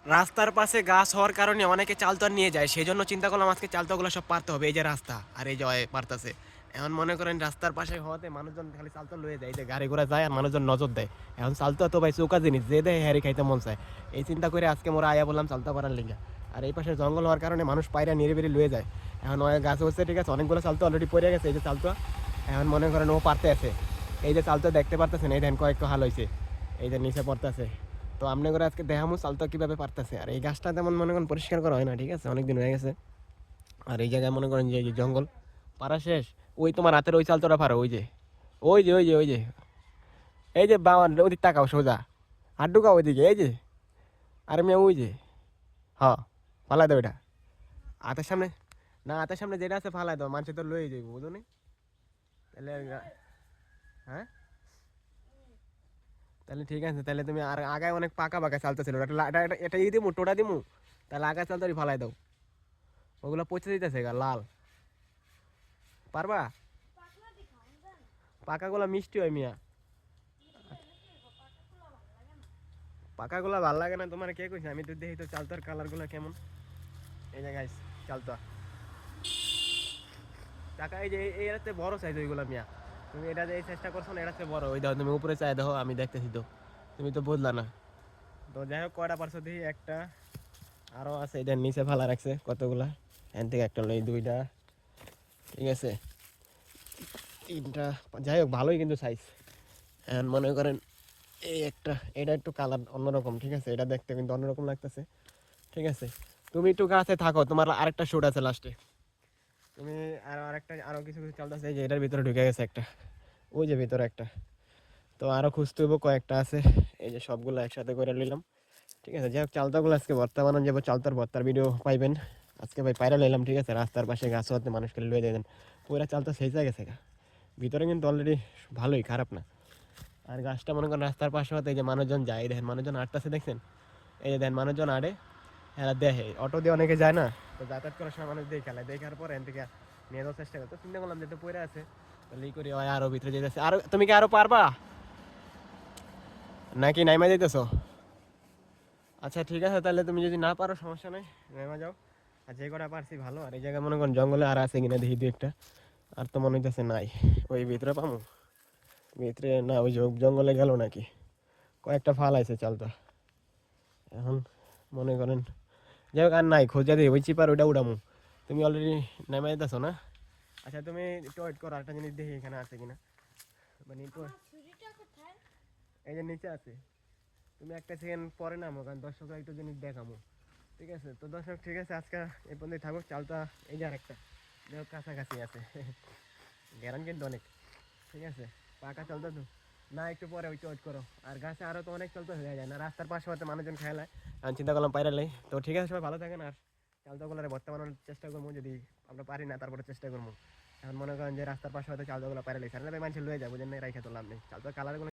রাস্তার পাশে গাছ হওয়ার কারণে অনেকে চালতা নিয়ে যায়, সেই জন্য চিন্তা করলাম আজকে চালতাগুলো সব পারতে হবে। এই যে রাস্তা আর এই যে পারতেছে, এখন মনে করেন রাস্তার পাশে হওয়াতে মানুষজন খালি চালতা লয়ে যায়, এই যে গাড়ি ঘোড়া যায় আর মানুষজন নজর দেয়। এখন চালতা তো ভাই চৌকা জিনিস, যে দেয় হ্যারি খাইতে মন চায়। এই চিন্তা করে আজকে মোরা আয়া বললাম চালতা পারার লিগা। আর এই পাশে জঙ্গল হওয়ার কারণে মানুষ পায়রা নিরিবিরি লয়ে যায়। এখন ওই গাছ হচ্ছে ঠিক আছে, অনেকগুলো চালতা অলরেডি পড়ে গেছে, এই যে চালতা এখন মনে করেন ও পারতে আছে। এই যে চালতা দেখতে পারতেছেন, এই ধান কয়েকটা হাল হয়েছে, এই যে নিচে পড়তেছে। তো আপনি করে আজকে দেখামু চালতা কীভাবে পারতেছে। আর এই গাছটা তেমন মনে করেন পরিষ্কার করা হয় না, ঠিক আছে, অনেক দিন হয়ে গেছে। আর এই জায়গায় মনে করেন যে এই যে জঙ্গল পাড়া শেষ, ওই তোমার হাতের ওই চালতাটা পারো, ওই যে ওই যে ওই যে ওই যে এই যে বাবা ওদিক তাকাও সোজা, হাত ঢুকাও ওইদিকে, এই যে আরে মেয়ে ওই যে, হ্যাঁ ফালাই দাও এটা হাতের সামনে। না হাতের সামনে যেটা আছে ফালাই দাও, মানুষের তো লয়ে যাইব বুঝো নি। তাহলে হ্যাঁ, তাহলে ঠিক আছে, তাহলে তুমি আর আগায় অনেক পাকা পাকা চালতা ছিল, এটা ই দিমু টোটা দিমু, তাহলে আগা চালতারি ফালাই দাও, ওগুলো পচে দিতেছে গা লাল। পারবা? পাকাগুলা মিষ্টি হয় মিয়া। পাকাগুলা ভাল লাগে না তোমার, কে কইছে? আমি তো দেখি তো চালতার কালারগুলো কেমন। এই যে গাইস চালতা টাকা, এই যে এরাতে বড় সাইজ ওইগুলা মিয়া। তুমি এটা যে এই চেষ্টা করছো না, এটাতে বড়, ওই দাও তুমি উপরে চাই দেখো, আমি দেখতেছি তো, তুমি তো বুঝলা না। তো যাই হোক কয়টা পারছো দেখি, একটা আরো আছে, এটা নিচে ফালা রাখছে কতগুলা, এখান থেকে একটা লই, দুইটা, ঠিক আছে, তিনটা, যাই হোক ভালোই কিন্তু সাইজ। এখন মনে করেন এই একটা, এটা একটু কালার অন্যরকম, ঠিক আছে, এটা দেখতে কিন্তু অন্যরকম লাগতেছে, ঠিক আছে। তুমি একটু কাছে থাকো, তোমার আরেকটা শুট আছে লাস্টে। তুমি আরেকটা আরো কিছু কিছু চালতেছে, এই যে এটার ভিতরে ঢুকে গেছে একটা, ওই যে ভিতরে একটা। তো আরো খুঁজতে হইব, কয়েকটা আছে, এই যে সবগুলো একসাথে করে নিলাম, ঠিক আছে। যাই হোক চালতাগুলো আজকে ভর্তা বানানো যাবো, চালতার ভর্তার ভিডিও পাইবেন আজকে ভাই, পায়রা নিলাম, ঠিক আছে, রাস্তার পাশে গাছ হতে মানুষকে লয়ে দেবেন, পুরা চালতা শেষ হয়ে গেছে গা। ভিতরে কিন্তু অলরেডি ভালোই, খারাপ না। আর গাছটা মনে করেন রাস্তার পাশে হতে, এই যে মানুষজন যায়, এই দেখেন মানুষজন আটটাছে দেখছেন, এই যে দেখেন মানুষজন আড়ে, এরা দেখে, অটো দিয়ে অনেকে যায় না, তো যাতায়াত করার সময় মানুষ দিয়ে খেলায়, দেখার পর এন থেকে নিয়ে যাওয়ার চেষ্টা করে, তো চিন্তা করলাম যেহেতু পড়ে আছে, তাহলে ই করি, হয় আরো ভিতরে যেতেছে। আর তুমি কি আরো পারবা নাকি নাইমা যেতেছো? আচ্ছা ঠিক আছে, তাহলে তুমি যদি না পারো সমস্যা নাই, নেমে যাও। আর যে কটা পারছি ভালো, আর এই জায়গায় মনে করেন জঙ্গলে আর আছে কিনা দেখি দু একটা। আর তো মনে হইতেছে নাই, ওই ভিতরে পামু, ভিতরে না, ওই জঙ্গলে গেল নাকি। কয়েকটা ফাল আছে চালতা, এখন মনে করেন যাই হোক আর নাই, খোঁজা দিই ওই চিপার ওইটা উড়ামু। তুমি অলরেডি নেমে যেতেছো না? আচ্ছা তুমি একটু ওয়েট করো, একটা জিনিস দেখি এখানে আছে কিনা, মানে একটু, এই যে নিচে আছে, তুমি একটা সেকেন্ড পরে নামো, কারণ দর্শকরা একটু জিনিস দেখামো, ঠিক আছে। তো দর্শক ঠিক আছে, আজকে এই পর্যন্তই থাকুক। চালটা এই যে আরেকটা দেখো কাছাকাছি আছে, গ্যারান কিন্তু অনেক, ঠিক আছে, পাকা চালতা তো না, একটু পরে ওইটা ওয়েট করো। আর গাছে আরও তো অনেক চালতা হয়ে যায় না, রাস্তার পাশে হতে মানুষজন খেলায়, আমি চিন্তা করলাম পাইরালাই। তো ঠিক আছে, সবাই ভালো থাকেন। আর চালতাগুলোরে ভর্তা বানানোর চেষ্টা করবো, যদি আমরা পারি না তারপরে চেষ্টা করবো। এখন মনে করেন যে রাস্তার পাশে হয়তো চালতাগুলো পাইরালাই সারা মানুষের লয়ে যাবো, যে রাইখা তো লাভ নেই, চালতার কালারগুলো